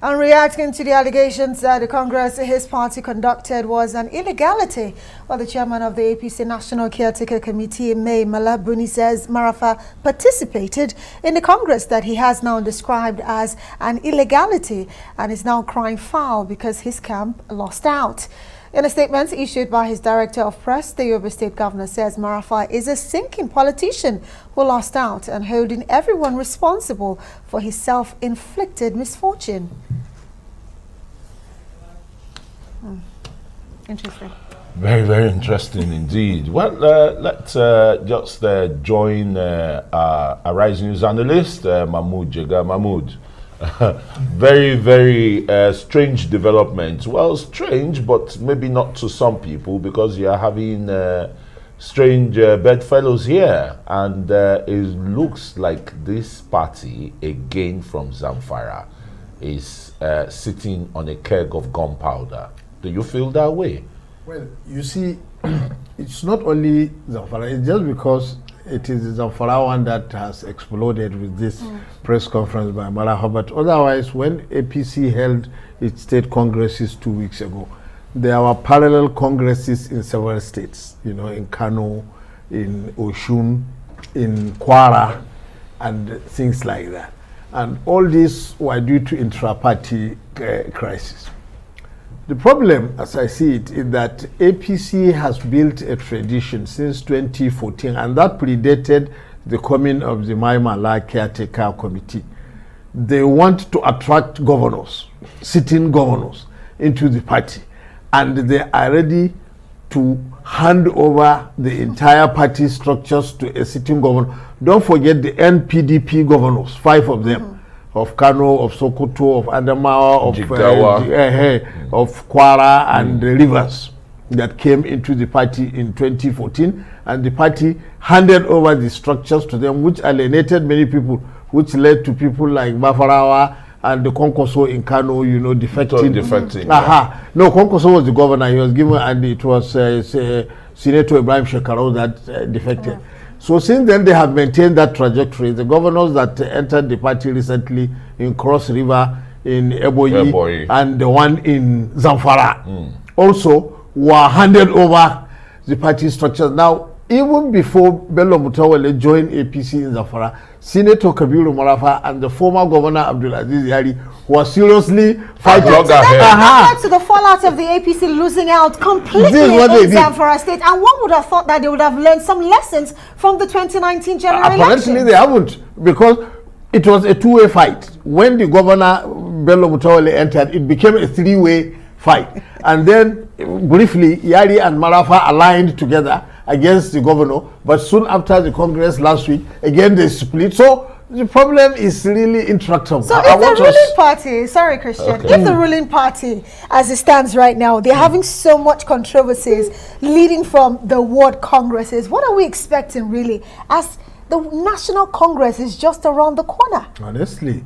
And reacting to the allegations that the Congress his party conducted was an illegality, while the chairman of the APC National Caretaker Committee, May Malabuni, says Marafa participated in the Congress that he has now described as an illegality and is now crying foul because his camp lost out. In a statement issued by his director of press, the Yobe State governor says Marafa is a sinking politician who lost out and holding everyone responsible for his self-inflicted misfortune. Interesting. Very, very interesting indeed. Well, let's just join Arise News analyst, Mahmud Jega. Mahmud. Very, very strange development. Well, strange, but maybe not to some people because you are having strange bedfellows here. And it looks like this party, again from Zamfara, is sitting on a keg of gunpowder. Do you feel that way? Well, you see, it's not only Zamfara, it's just because it is the Zamfara one that has exploded with this press conference by Marafa. But otherwise, when APC held its state congresses 2 weeks ago, there were parallel congresses in several states, you know, in Kano, in Oshun, in Kwara, and things like that. And all these were due to intra-party crisis. The problem, as I see it, is that APC has built a tradition since 2014, and that predated the coming of the Maimala Caretaker Committee. They want to attract governors, sitting governors, into the party, and they are ready to hand over the entire party structures to a sitting governor. Don't forget the NPDP governors, 5 of them. Of Kano, of Sokoto, of Adamawa, of Kwara and Rivers that came into the party in 2014, and the party handed over the structures to them, which alienated many people, which led to people like Bafarawa and the Konkoso in Kano, you know, defecting. No, Konkoso was the governor. He was given, and it was Senator Ibrahim Shekarau that defected. So since then, they have maintained that trajectory. The governors that entered the party recently in Cross River, in Eboyi, and the one in Zamfara also were handed over the party structures. Now, even before Bello Mutawale joined APC in Zamfara, Senator Kabiru Marafa and the former governor Abdulaziz Yari were seriously fighting. To the fallout of the APC losing out completely in Zamfara State, and one would have thought that they would have learned some lessons from the 2019 general election. Apparently they haven't, because it was a two-way fight. When the governor Bello Mutawale entered, it became a three-way fight. And then briefly, Yari and Marafa aligned together against the governor, but soon after the Congress last week, again they split. So the problem is really intractable. So if the ruling party, sorry Christian, if the ruling party as it stands right now, they're having so much controversies leading from the ward congresses, what are we expecting really, as the National Congress is just around the corner? Honestly,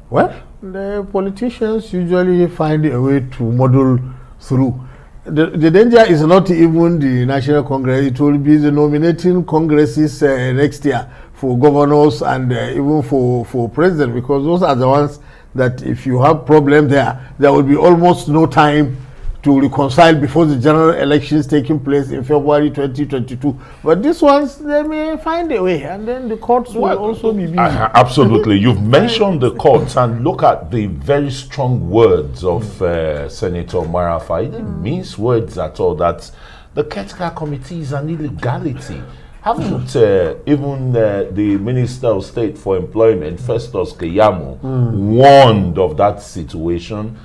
well, the politicians usually find a way to muddle through. The danger is not even the National Congress, it will be the nominating congresses next year for governors and even for president, because those are the ones that if you have problem there will be almost no time to reconcile before the general elections taking place in February 2022. But these ones, they may find a way, and then the courts will also be busy. Absolutely. You've mentioned the courts, and look at the very strong words of Senator Marafa. He didn't mince words at all, that the Caretaker Committee is an illegality. Haven't even the Minister of State for Employment, Festus Keyamo, warned of that situation?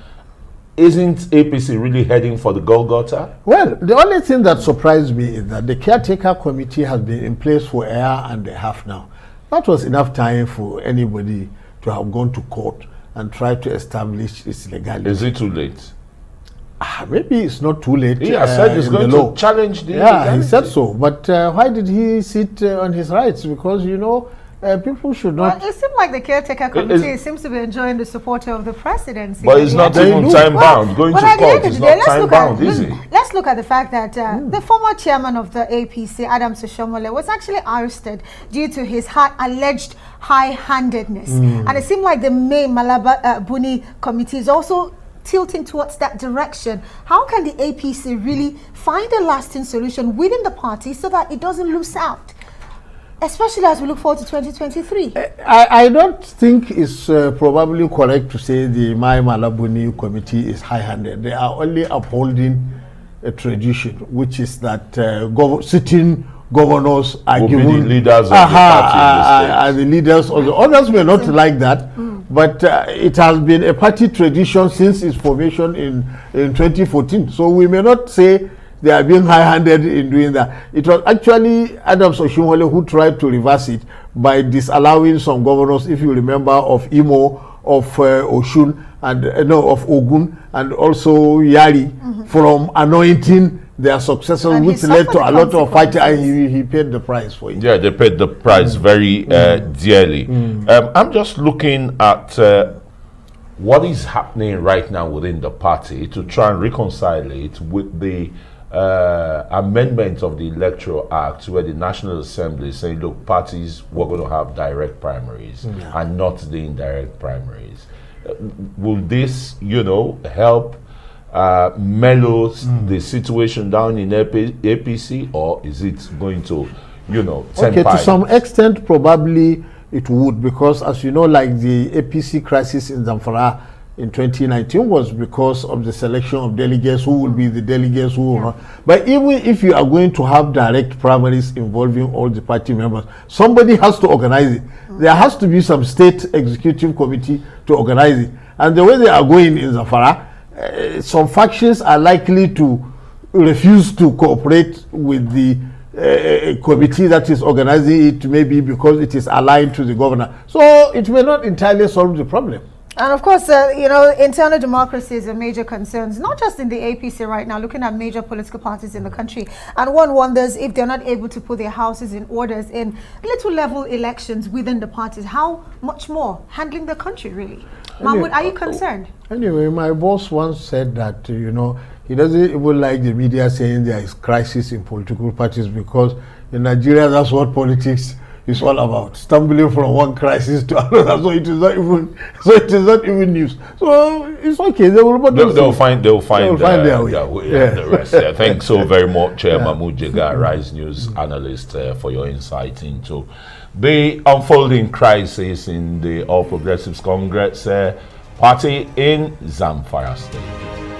Isn't APC really heading for the Golgotha? Well, the only thing that surprised me is that the Caretaker Committee has been in place for a year and a half now. That was enough time for anybody to have gone to court and tried to establish its legality. Is it too late? Maybe it's not too late. He has said he's going to challenge the legality. He said so. But why did he sit on his rights? Because, you know, People should not. Well, it seems like the caretaker committee seems to be enjoying the support of the presidency. But it's not even time-bound. Going to court is not time-bound, is it? Let's look at the fact that the former chairman of the APC, Adams Oshiomhole, was actually arrested due to his alleged high-handedness. And it seemed like the May Malaba Buni committee is also tilting towards that direction. How can the APC really find a lasting solution within the party so that it doesn't lose out? Especially as we look forward to 2023. I don't think it's probably correct to say the Mai Malabuni committee is high-handed. They are only upholding a tradition, which is that sitting governors are given the leaders of the party are the leaders of the others may not like that, but it has been a party tradition since its formation in 2014. So we may not say they are being high-handed in doing that. It was actually Adams Oshiomhole who tried to reverse it by disallowing some governors, if you remember, of Imo, of Oshun, and of Ogun, and also Yari, from anointing their successors, and which led to a lot of fighting, and he paid the price for it. Yeah, they paid the price very dearly. I'm just looking at what is happening right now within the party to try and reconcile it with the amendment of the Electoral Act, where the National Assembly is saying, look, parties were going to have direct primaries and not the indirect primaries. Will this, help mellow the situation down in APC, or is it going to, okay, to some extent, probably it would, because as you know, like the APC crisis in Zamfara in 2019 was because of the selection of delegates who will be the delegates who will not. But even if you are going to have direct primaries involving all the party members, somebody has to organize it. There has to be some state executive committee to organize it. And the way they are going in Zamfara, some factions are likely to refuse to cooperate with the committee that is organizing it, maybe because it is aligned to the governor. So it may not entirely solve the problem. And of course, internal democracy is a major concern, not just in the APC right now, looking at major political parties in the country. And one wonders if they're not able to put their houses in orders in little level elections within the parties, how much more handling the country, really? Mahmud, are you concerned? Anyway, my boss once said that, he doesn't even like the media saying there is crisis in political parties, because in Nigeria, that's what politics is all about, stumbling from one crisis to another. So it is not even news. So it's okay. They'll find their way. The rest. Thanks so very much, Mahmud Jega, Rise News analyst, for your insight into the unfolding crisis in the All Progressives Congress party in Zamfara State.